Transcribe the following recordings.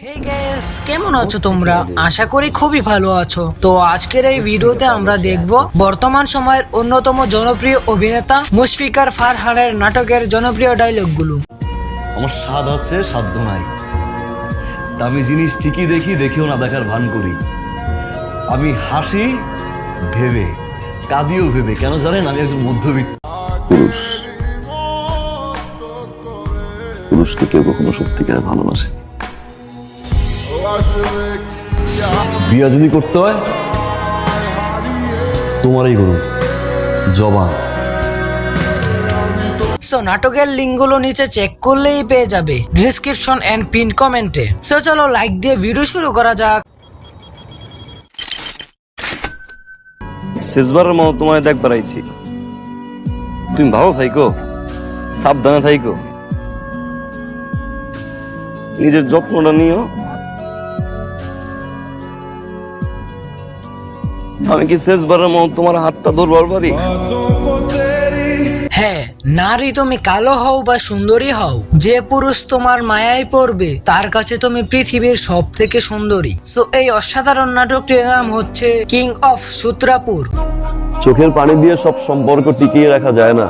Hey guys, কেমন আছো তোমরা? আশা করি খুবই ভালো আছো। তো আজকের এই ভিডিওতে আমরা দেখব বর্তমান সময়ের অন্যতম জনপ্রিয় অভিনেতা মুশফিকার ফারহানের নাটকের জনপ্রিয় ডায়লগগুলো। আমার স্বাদ আছে, সাধ্য নাই। দামি জিনিস ঠিকই দেখি, দেখেও না দেখার ভান করি। আমি হাসি ভেবে, কাঁদিও ভেবে। কেন জানেন? আমি একজন মধ্যবিত্ত পুরুষকে কেউ কখনো সত্যিকারে ভালোবাসে। বিয়ে যদি করতে হয় তোমারই করুন, জবান। সো নাটকের লিঙ্কগুলো নিচে চেক করলেই পেয়ে যাবে ডিসক্রিপশন এন্ড পিন কমেন্টে। সো চলো লাইক দিয়ে ভিডিও শুরু করা যাক। শেষবারের মতো তোমায় দেখবার আইছি। তুমি ভালো থাইকো, সাবধানে থাইকো, নিজের যত্নটা নিও। আমি কি শেষবারের মতো তোমার হাতটা ধরবার পারি? হ্যাঁ, নারী তুমি কালো হও বা সুন্দরী হও, যে পুরুষ তোমার মায়ায় পড়বে তার কাছে তুমি পৃথিবীর সব থেকে সুন্দরী। সো এই অসাধারণ নাটকটির নাম হচ্ছে কিং অফ সূত্রাপুর। চোখের পানি দিয়ে সব সম্পর্ক টিকিয়ে রাখা যায় না।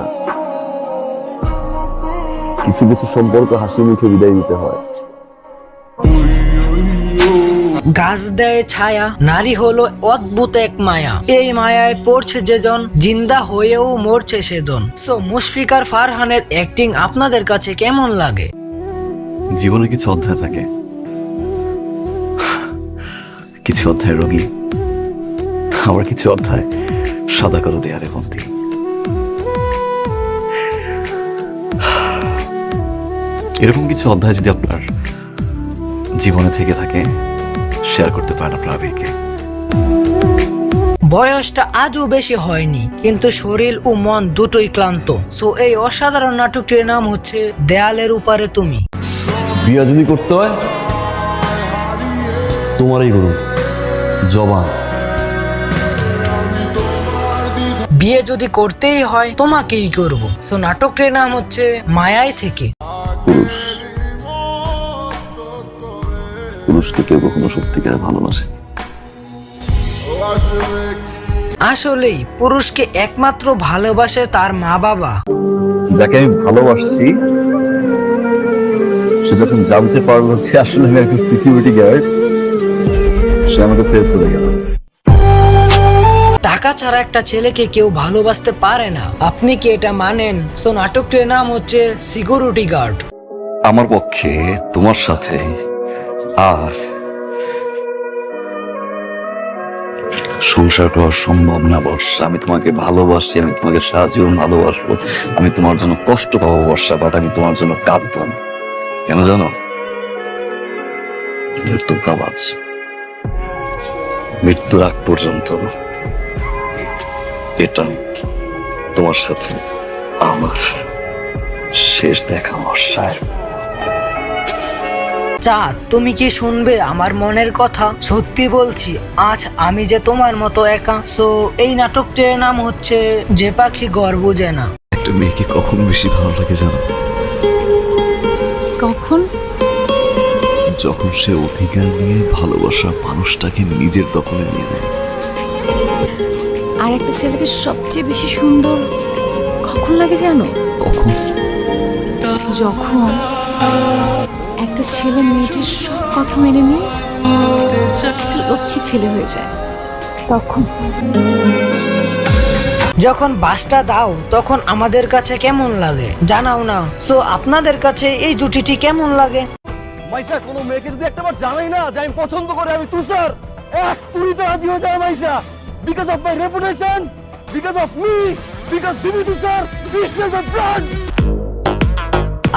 কিছু কিছু সম্পর্ক হাসি মুখে বিদায় দিতে হয়। গাছ দেয় ছায়া, নারী হলো অদ্ভুত এক মায়া। এই মায়ায় পড়ছে যেজন, জিন্দা হয়েও মরছে সেজন। সো মুশফিকার ফারহানের অ্যাক্টিং আপনাদের কাছে কেমন লাগে? জীবনে কিছু অধ্যায় থাকে, কিছু অধ্যায় রঙিন, আবার কিছু অধ্যায় সাদা কালো দেয়ালে বন্দী। এরকম কিছু অধ্যায় যদি আপনার জীবনে থেকে থাকে, শেয়ার করতে পারেন আপনার আবেগকে। বয়সটা আজও বেশি হয়নি, কিন্তু শরীর ও মন দুটোই ক্লান্ত। সো এই অসাধারণ নাটকটির নাম হচ্ছে দেয়ালের উপারে তুমি। বিয়ে যদি করতে হয় তোমারই করুন, জবান। বিয়ে যদি করতেই হয় তোমাকেই করব। সো নাটকটির নাম হচ্ছে মায়ায় থেকে। পুরুষকে কেউ কখনো সত্যিকারে ভালোবাসে। আসলেই পুরুষকে একমাত্র ভালোবাসে তার মা বাবা। যাকে আমি ভালোবাসছি সে যখন জানতে পারলো যে আসলে আমি একজন সিকিউরিটি গার্ড, সে আমাকে ছেড়ে চলে গেল। টাকা ছাড়া একটা ছেলেকে কেউ ভালোবাসতে পারে না। আপনি কি এটা মানেন? সো নাটকটির নাম হচ্ছে সিকিউরিটি গার্ড। আমার পক্ষে তোমার সাথে আর সংসার করা সম্ভব না বর্ষা। আমি তোমাকে ভালোবাসি, আমি তোমাকে সাহায্য ভালোবাসবো, আমি তোমার জন্য কষ্ট পাবো বর্ষা, বাট আমি তোমার জন্য কাঁদবো না। কেন জানো? মৃত্যুর কাজ, মৃত্যুর আগ পর্যন্ত এটা তোমার সাথে আমার শেষ দেখা বর্ষা। চাঁদ, তুমি কি শুনবে আমার মনের কথা? সত্যি বলছি, আজ আমি যে তোমার মতো একা। সো এই নাটকটির নাম হচ্ছে যে পাখি গর্ব বোঝে না। একটা মেয়েকে কখন বেশি ভালো লাগে জানো? কখন? যখন সে অধিকার নিয়ে ভালোবাসা মানুষটাকে নিজের দখলে নিয়ে নেয়। আর একটা ছেলেকে সবচেয়ে বেশি সুন্দর কখন লাগে জানো? কখন? যখন একটা ছেলে মেয়েটির সব কথা মেনে নিয়ে একটা লক্ষ্মী ছেলে হয়ে যায়, তখন। যখন বাসটা দাও তখন আমাদের কাছে কেমন লাগে জানাও না। সো আপনাদের কাছে এই জুটিটি কেমন লাগে? মাইশা, কোনো মেয়েকে যদি একটাবার জানাই না যে আমি পছন্দ করি, আমি তুষার, তুই তো রাজি হয়ে যাবে Maisha. Because of my reputation, because of me, because Bibi Tushar is the brand.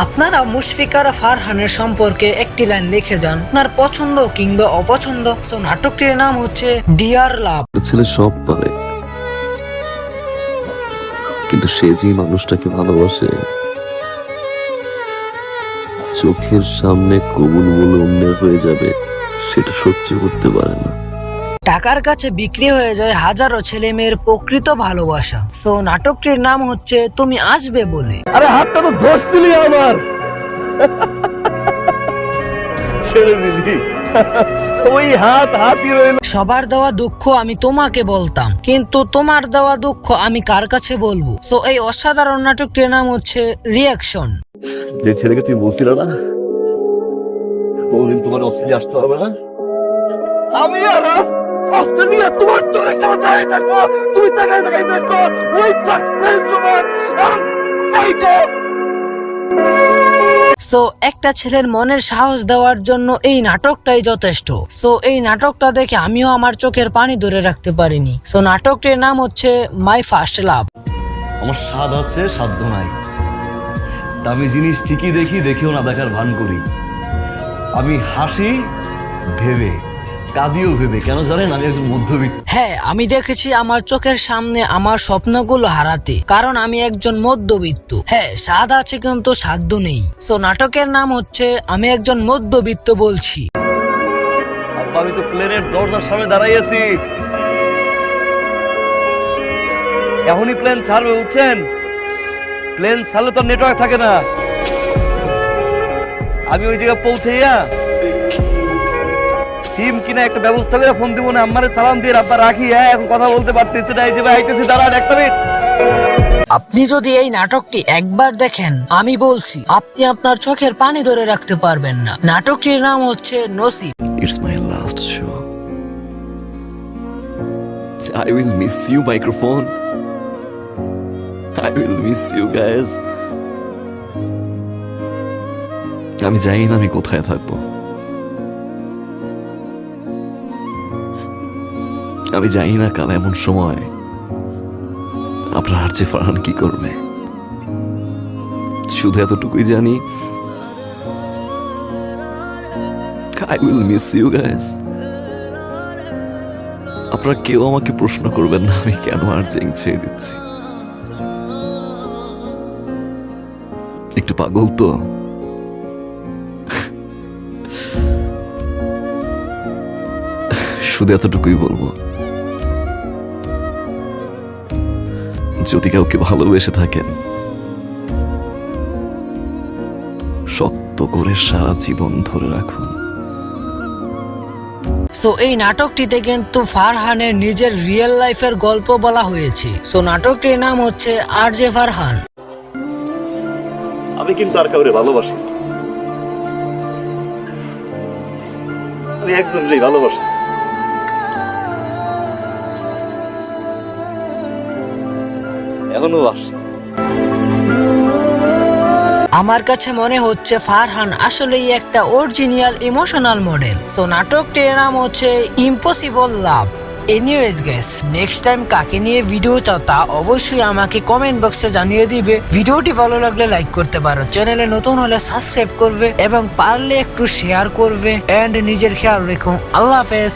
আপনারা মুশফিকার ফারহানের সম্পর্কে একটি লাইন লিখে যান, আপনার পছন্দ কিংবা অপছন্দ। সো নাটকটির নাম হচ্ছে ডিয়ার লাভ। ছেলে সব পারে, কিন্তু সে যে মানুষটাকে ভালোবাসে, চোখের সামনে কবুল বলে অন্যের হয়ে যাবে, সেটা সহ্য করতে পারে না। টাকার কাছে বিক্রি হয়ে যায় হাজারো ছেলে মেয়ের প্রকৃত ভালোবাসা। সো নাটকটির নাম হচ্ছে তুমি আসবে বলে। আরে হাতটা তো ধস দিলি আমার। ছেড়ে দিলি। ওই হাতই রইল। সবার দেওয়া দুঃখ আমি তোমাকে বলতাম, কিন্তু তোমার দেওয়া দুঃখ আমি কার কাছে বলবো? সো এই অসাধারণ নাটকটির নাম হচ্ছে রিয়াকশন। যে ছেলেকে তুই বলছিল না কোনদিন তোমার অস্ট্রেলিয়া আসতে হবে না, আমি আর অস্ট্রেলিয়া তোমার চোখের সামনে দাঁড়িয়ে থাকবো, তুই তাকাই থাকবো, ওই সো একটা ছেলের মনের সাহস দেওয়ার জন্য এই নাটকটাই যথেষ্ট। সো এই নাটকটা দেখে আমিও আমার চোখের পানি ধরে রাখতে পারিনি। সো নাটকটির নাম হচ্ছে মাই ফার্স্ট লাভ। আমার স্বাদ আছে সাধ্য নাই, দামি জিনিস ঠিকই দেখেও না দেখার ভান করি। আমি হাসি ভেবে, কাঁদিও ভেবে, কেন জানেন আমি একজন মধ্যবিত্ত। হ্যাঁ, আমি দেখেছি আমার চোখের সামনে আমার স্বপ্নগুলো হারাতে, কারণ আমি একজন মধ্যবিত্ত। হ্যাঁ, স্বাদ আছে কিন্তু সাধ্য নেই। সো নাটকের নাম হচ্ছে আমি একজন মধ্যবিত্ত বলছি। আমি তো প্লেনের দরজার সামনে দাঁড়াইয়াছি, এখনই প্লেন ছাড়বে, বুঝছেন? প্লেন ছাড়লে তো নেটওয়ার্ক থাকে না। আমি ওই জায়গায় পৌঁছাইয়া সিম কিনা একটা ব্যবস্থা করে ফোন দিব না, আমারে সালাম দিয়ে আব্বা রাখি। হ্যাঁ, এখন কথা বলতে পারতেছি না, এই যে আইতেছি, দাঁড়ান একটা মিনিট। আপনি যদি এই নাটকটি একবার দেখেন, আমি বলছি আপনি আপনার চোখের পানি ধরে রাখতে পারবেন না। নাটকটির নাম হচ্ছে নসিব। It's my last show. I will miss you, microphone. I will miss you, guys. আমি জানি না আমি কোথায় থাকবো, আমি জানি না কাল এমন সময় আপনার আরজে ফারহান কি করবে। শুধু এতটুকুই জানি, I will miss you, guys. আপনারা কেউ আমাকে প্রশ্ন করবেন না আমি কেন আরজিং ছেড়ে দিচ্ছি। একটু পাগল তো। শুধু এতটুকুই বলবো, যদি কাউকে ভালোবেসে থাকেন, শক্ত করে সারা জীবন ধরে রাখুন। সো এই নাটকটিতে কিন্তু ফারহানের নিজের রিয়েল লাইফের গল্প বলা হয়েছে। সো নাটকটির নাম হচ্ছে আরজে ফারহান। আমি কিন্তু আর কাউরে ভালোবাসি, আমি একজনকেই ভালোবাসি। এখনো বাসি। আমার কাছে মনে হচ্ছে ফারহান আসলেই একটা অরিজিনাল ইমোশনাল মডেল। সো নাটকটির নাম হচ্ছে ইম্পসিবল লাভ। এনিওয়েজ গাইস, নেক্সট টাইম কাকে নিয়ে ভিডিও চাও তা অবশ্যই আমাকে কমেন্ট বক্সে জানিয়ে দিবে। ভিডিওটি ভালো লাগলে লাইক করতে পারো, চ্যানেলে নতুন হলে সাবস্ক্রাইব করবে এবং পারলে একটু শেয়ার করবে। এন্ড নিজের খেয়াল রেখো। আল্লাহ হাফেজ।